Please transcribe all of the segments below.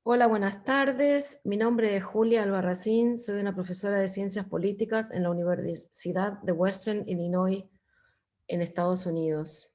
Hola, buenas tardes. Mi nombre es Julia Albarracín. Soy una profesora de Ciencias Políticas en la Universidad de Western Illinois en Estados Unidos.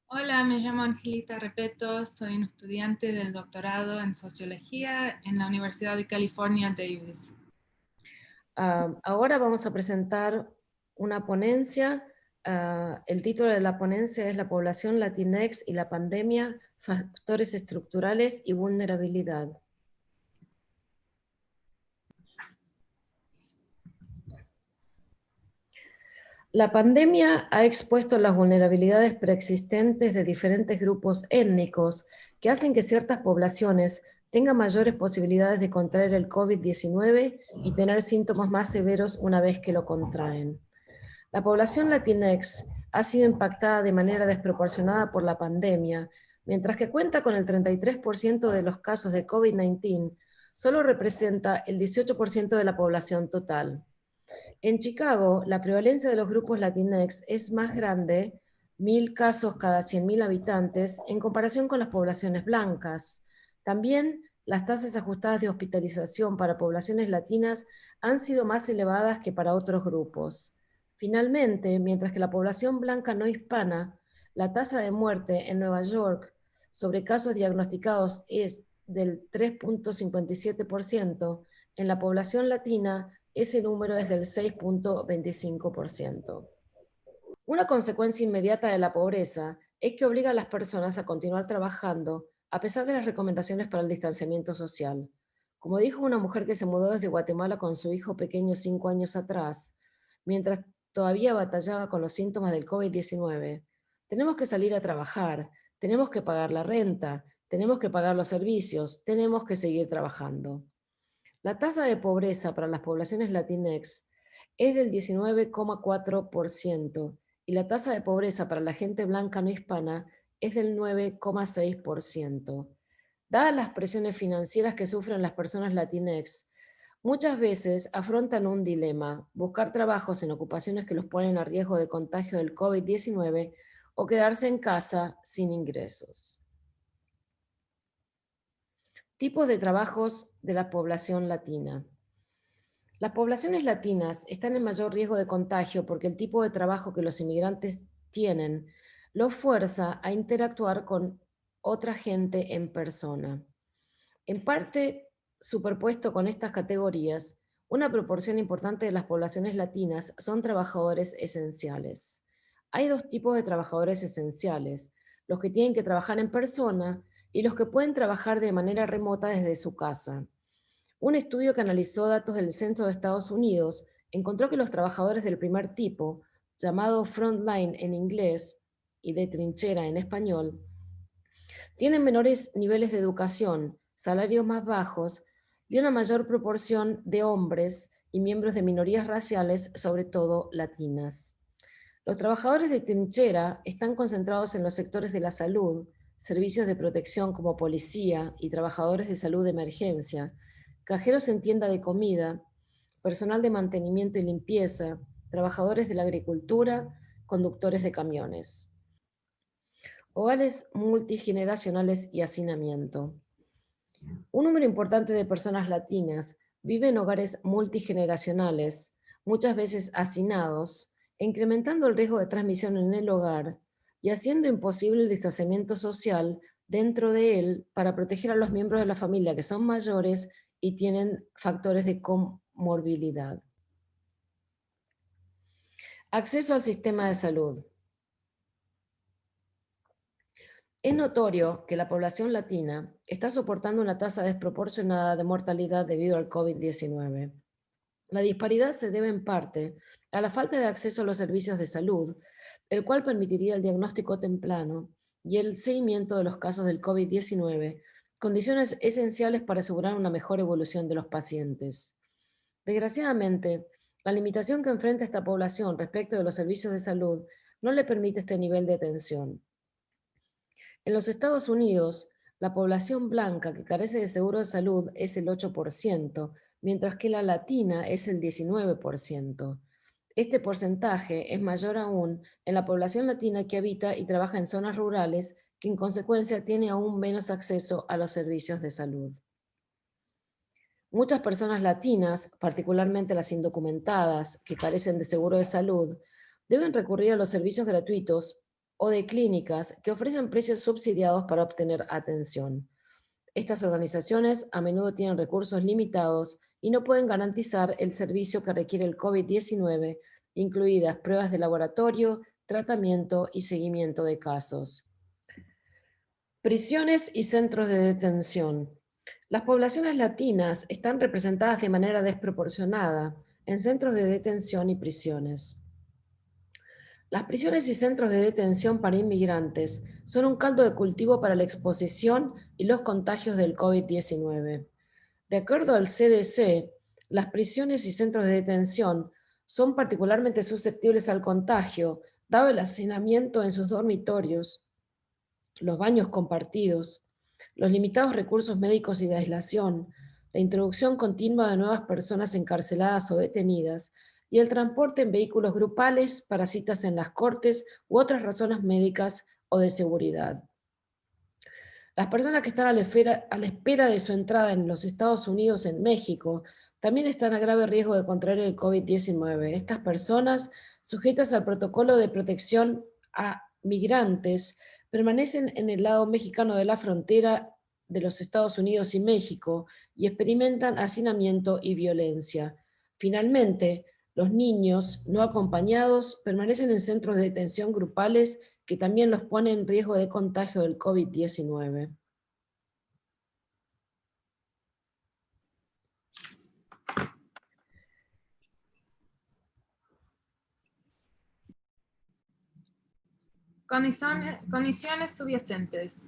Hola, me llamo Angelita Repeto, soy un estudiante del doctorado en Sociología en la Universidad de California, Davis. Ahora vamos a presentar una ponencia. El título de la ponencia es La población Latinx y la pandemia, factores estructurales y vulnerabilidad. La pandemia ha expuesto las vulnerabilidades preexistentes de diferentes grupos étnicos que hacen que ciertas poblaciones tengan mayores posibilidades de contraer el COVID-19 y tener síntomas más severos una vez que lo contraen. La población Latinx ha sido impactada de manera desproporcionada por la pandemia, mientras que cuenta con el 33% de los casos de COVID-19, solo representa el 18% de la población total. En Chicago, la prevalencia de los grupos Latinx es más grande, 1.000 casos cada 100.000 habitantes, en comparación con las poblaciones blancas. También las tasas ajustadas de hospitalización para poblaciones latinas han sido más elevadas que para otros grupos. Finalmente, mientras que la población blanca no hispana, la tasa de muerte en Nueva York sobre casos diagnosticados es del 3,57%, en la población latina ese número es del 6,25%. Una consecuencia inmediata de la pobreza es que obliga a las personas a continuar trabajando a pesar de las recomendaciones para el distanciamiento social. Como dijo una mujer que se mudó desde Guatemala con su hijo pequeño 5 años atrás, mientras todavía batallaba con los síntomas del COVID-19, tenemos que salir a trabajar, tenemos que pagar la renta, tenemos que pagar los servicios, tenemos que seguir trabajando. La tasa de pobreza para las poblaciones latinx es del 19,4% y la tasa de pobreza para la gente blanca no hispana es del 9,6%. Dadas las presiones financieras que sufren las personas latinx, muchas veces afrontan un dilema: buscar trabajos en ocupaciones que los ponen a riesgo de contagio del COVID-19 o quedarse en casa sin ingresos. Tipos de trabajos de la población latina. Las poblaciones latinas están en mayor riesgo de contagio porque el tipo de trabajo que los inmigrantes tienen los fuerza a interactuar con otra gente en persona. En parte, superpuesto con estas categorías, una proporción importante de las poblaciones latinas son trabajadores esenciales. Hay dos tipos de trabajadores esenciales: los que tienen que trabajar en persona y los que pueden trabajar de manera remota desde su casa. Un estudio que analizó datos del Censo de Estados Unidos encontró que los trabajadores del primer tipo, llamado frontline en inglés y de trinchera en español, tienen menores niveles de educación, salarios más bajos y una mayor proporción de hombres y miembros de minorías raciales, sobre todo latinas. Los trabajadores de trinchera están concentrados en los sectores de la salud, servicios de protección como policía y trabajadores de salud de emergencia, cajeros en tienda de comida, personal de mantenimiento y limpieza, trabajadores de la agricultura, conductores de camiones. Hogares multigeneracionales y hacinamiento. Un número importante de personas latinas vive en hogares multigeneracionales, muchas veces hacinados, incrementando el riesgo de transmisión en el hogar y haciendo imposible el distanciamiento social dentro de él para proteger a los miembros de la familia que son mayores y tienen factores de comorbilidad. Acceso al sistema de salud. Es notorio que la población latina está soportando una tasa desproporcionada de mortalidad debido al COVID-19. La disparidad se debe en parte a la falta de acceso a los servicios de salud, el cual permitiría el diagnóstico temprano y el seguimiento de los casos del COVID-19, condiciones esenciales para asegurar una mejor evolución de los pacientes. Desgraciadamente, la limitación que enfrenta esta población respecto de los servicios de salud no le permite este nivel de atención. En los Estados Unidos, la población blanca que carece de seguro de salud es el 8%, mientras que la latina es el 19%. Este porcentaje es mayor aún en la población latina que habita y trabaja en zonas rurales que en consecuencia tiene aún menos acceso a los servicios de salud. Muchas personas latinas, particularmente las indocumentadas que carecen de seguro de salud, deben recurrir a los servicios gratuitos o de clínicas que ofrecen precios subsidiados para obtener atención. Estas organizaciones a menudo tienen recursos limitados y no pueden garantizar el servicio que requiere el COVID-19, incluidas pruebas de laboratorio, tratamiento y seguimiento de casos. Prisiones y centros de detención. Las poblaciones latinas están representadas de manera desproporcionada en centros de detención y prisiones. Las prisiones y centros de detención para inmigrantes son un caldo de cultivo para la exposición y los contagios del COVID-19. De acuerdo al CDC, las prisiones y centros de detención son particularmente susceptibles al contagio, dado el hacinamiento en sus dormitorios, los baños compartidos, los limitados recursos médicos y de aislación, la introducción continua de nuevas personas encarceladas o detenidas y el transporte en vehículos grupales para citas en las cortes u otras razones médicas o de seguridad. Las personas que están a la espera de su entrada en los Estados Unidos, en México, también están a grave riesgo de contraer el COVID-19. Estas personas, sujetas al protocolo de protección a migrantes, permanecen en el lado mexicano de la frontera de los Estados Unidos y México y experimentan hacinamiento y violencia. Finalmente, los niños no acompañados permanecen en centros de detención grupales que también los ponen en riesgo de contagio del COVID-19. Condiciones subyacentes.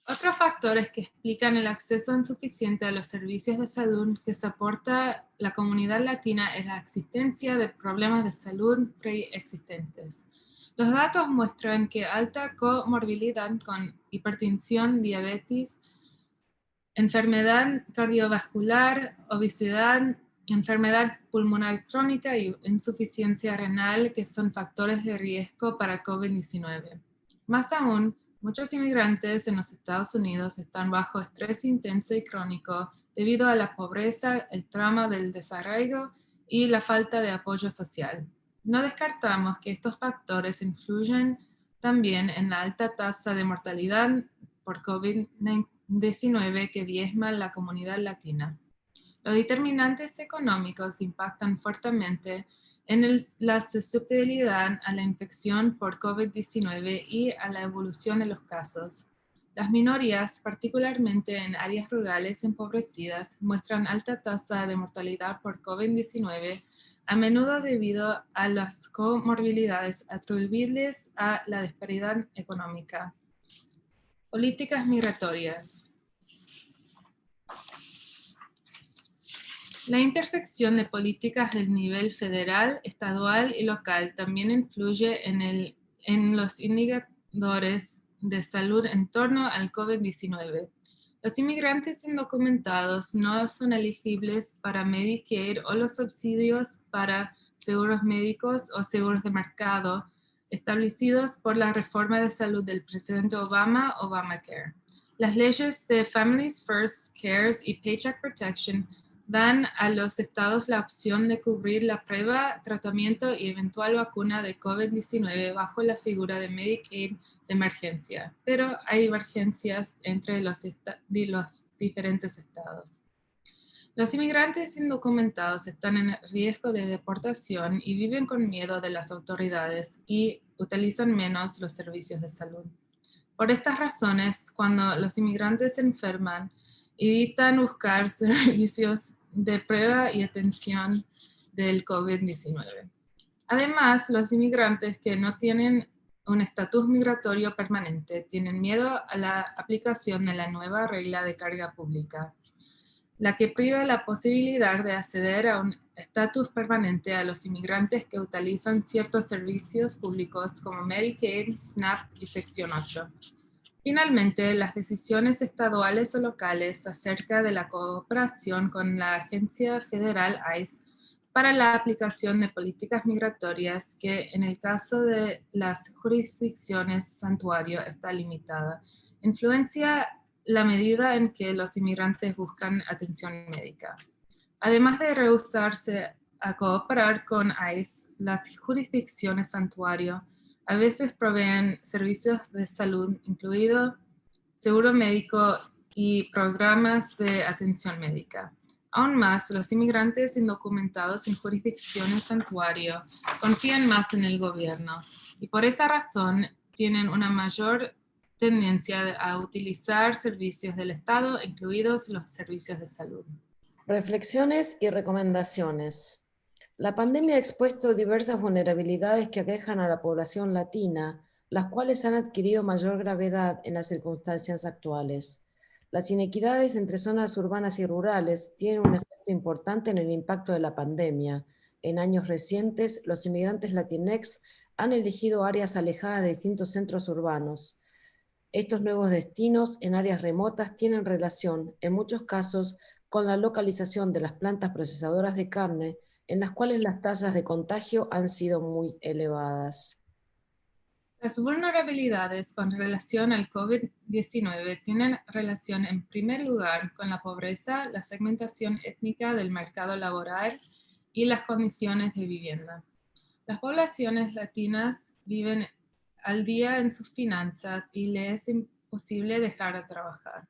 Otros factores que explican el acceso insuficiente a los servicios de salud que soporta la comunidad latina es la existencia de problemas de salud preexistentes. Los datos muestran que alta comorbilidad con hipertensión, diabetes, enfermedad cardiovascular, obesidad, enfermedad pulmonar crónica y insuficiencia renal, que son factores de riesgo para COVID-19. Más aún, muchos inmigrantes en los Estados Unidos están bajo estrés intenso y crónico debido a la pobreza, el trauma del desarraigo y la falta de apoyo social. No descartamos que estos factores influyen también en la alta tasa de mortalidad por COVID-19 que diezma la comunidad latina. Los determinantes económicos impactan fuertemente en la susceptibilidad a la infección por COVID-19 y a la evolución de los casos. Las minorías, particularmente en áreas rurales empobrecidas, muestran alta tasa de mortalidad por COVID-19, a menudo debido a las comorbilidades atribuibles a la disparidad económica. Políticas migratorias. La intersección de políticas del nivel federal, estadual y local también influye en los indicadores de salud en torno al COVID-19. Los inmigrantes indocumentados no son elegibles para Medicare o los subsidios para seguros médicos o seguros de mercado establecidos por la reforma de salud del presidente Obama, Obamacare. Las leyes de Families First, CARES y Paycheck Protection dan a los estados la opción de cubrir la prueba, tratamiento y eventual vacuna de COVID-19 bajo la figura de Medicaid de emergencia, pero hay divergencias entre los diferentes estados. Los inmigrantes indocumentados están en riesgo de deportación y viven con miedo de las autoridades y utilizan menos los servicios de salud. Por estas razones, cuando los inmigrantes se enferman, evitan buscar servicios de prueba y atención del COVID-19. Además, los inmigrantes que no tienen un estatus migratorio permanente tienen miedo a la aplicación de la nueva regla de carga pública, la que priva la posibilidad de acceder a un estatus permanente a los inmigrantes que utilizan ciertos servicios públicos como Medicaid, SNAP y Sección 8. Finalmente, las decisiones estaduales o locales acerca de la cooperación con la agencia federal ICE para la aplicación de políticas migratorias que en el caso de las jurisdicciones santuario está limitada. Influencia la medida en que los inmigrantes buscan atención médica. Además de rehusarse a cooperar con ICE, las jurisdicciones santuario a veces proveen servicios de salud, incluido seguro médico y programas de atención médica. Aún más, los inmigrantes indocumentados en jurisdicciones santuario confían más en el gobierno y por esa razón tienen una mayor tendencia a utilizar servicios del Estado, incluidos los servicios de salud. Reflexiones y recomendaciones. La pandemia ha expuesto diversas vulnerabilidades que aquejan a la población latina, las cuales han adquirido mayor gravedad en las circunstancias actuales. Las inequidades entre zonas urbanas y rurales tienen un efecto importante en el impacto de la pandemia. En años recientes, los inmigrantes latinex han elegido áreas alejadas de distintos centros urbanos. Estos nuevos destinos en áreas remotas tienen relación, en muchos casos, con la localización de las plantas procesadoras de carne, en las cuales las tasas de contagio han sido muy elevadas. Las vulnerabilidades con relación al COVID-19 tienen relación en primer lugar con la pobreza, la segmentación étnica del mercado laboral y las condiciones de vivienda. Las poblaciones latinas viven al día en sus finanzas y les es imposible dejar de trabajar.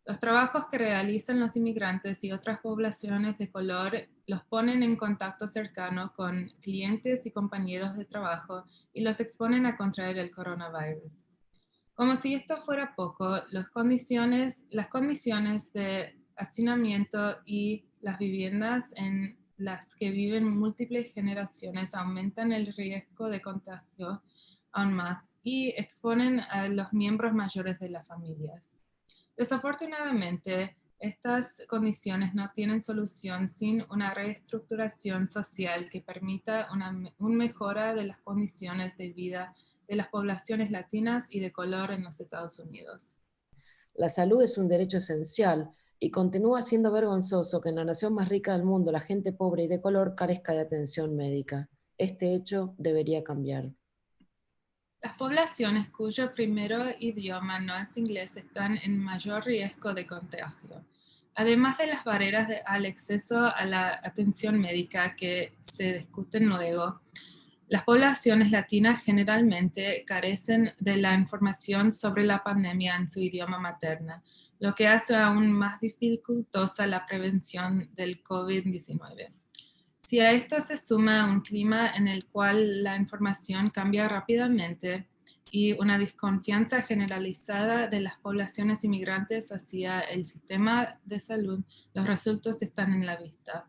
Los trabajos que realizan los inmigrantes y otras poblaciones de color los ponen en contacto cercano con clientes y compañeros de trabajo y los exponen a contraer el coronavirus. Como si esto fuera poco, las condiciones de hacinamiento y las viviendas en las que viven múltiples generaciones aumentan el riesgo de contagio aún más y exponen a los miembros mayores de las familias. Desafortunadamente, estas condiciones no tienen solución sin una reestructuración social que permita una mejora de las condiciones de vida de las poblaciones latinas y de color en los Estados Unidos. La salud es un derecho esencial y continúa siendo vergonzoso que en la nación más rica del mundo la gente pobre y de color carezca de atención médica. Este hecho debería cambiar. Las poblaciones cuyo primer idioma no es inglés están en mayor riesgo de contagio. Además de las barreras al acceso a la atención médica que se discuten luego, las poblaciones latinas generalmente carecen de la información sobre la pandemia en su idioma materna, lo que hace aún más dificultosa la prevención del COVID-19. Si a esto se suma un clima en el cual la información cambia rápidamente y una desconfianza generalizada de las poblaciones inmigrantes hacia el sistema de salud, los resultados están en la vista.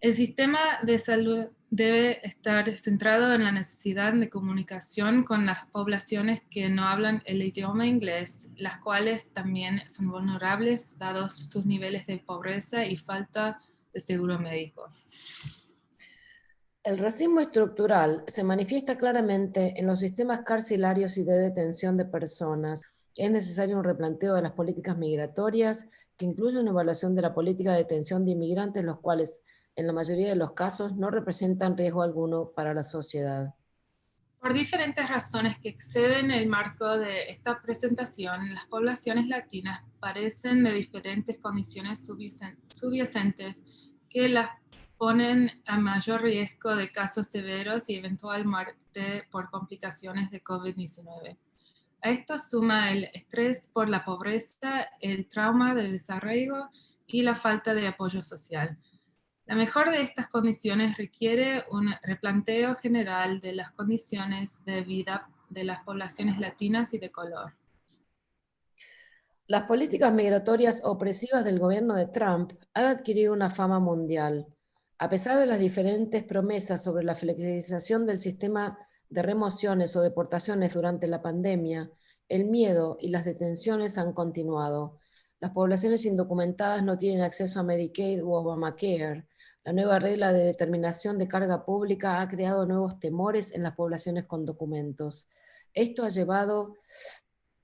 El sistema de salud debe estar centrado en la necesidad de comunicación con las poblaciones que no hablan el idioma inglés, las cuales también son vulnerables dados sus niveles de pobreza y falta de seguro médico. El racismo estructural se manifiesta claramente en los sistemas carcelarios y de detención de personas. Es necesario un replanteo de las políticas migratorias que incluye una evaluación de la política de detención de inmigrantes, los cuales en la mayoría de los casos no representan riesgo alguno para la sociedad. Por diferentes razones que exceden el marco de esta presentación, las poblaciones latinas parecen de diferentes condiciones subyacentes que las ponen a mayor riesgo de casos severos y eventual muerte por complicaciones de COVID-19. A esto suma el estrés por la pobreza, el trauma de desarraigo y la falta de apoyo social. La mejor de estas condiciones requiere un replanteo general de las condiciones de vida de las poblaciones latinas y de color. Las políticas migratorias opresivas del gobierno de Trump han adquirido una fama mundial. A pesar de las diferentes promesas sobre la flexibilización del sistema de remociones o deportaciones durante la pandemia, el miedo y las detenciones han continuado. Las poblaciones indocumentadas no tienen acceso a Medicaid u Obamacare. La nueva regla de determinación de carga pública ha creado nuevos temores en las poblaciones con documentos. Esto ha llevado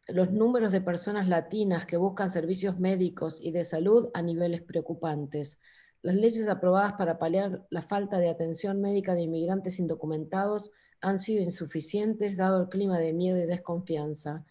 los números de personas latinas que buscan servicios médicos y de salud a niveles preocupantes. Las leyes aprobadas para paliar la falta de atención médica de inmigrantes indocumentados han sido insuficientes dado el clima de miedo y desconfianza.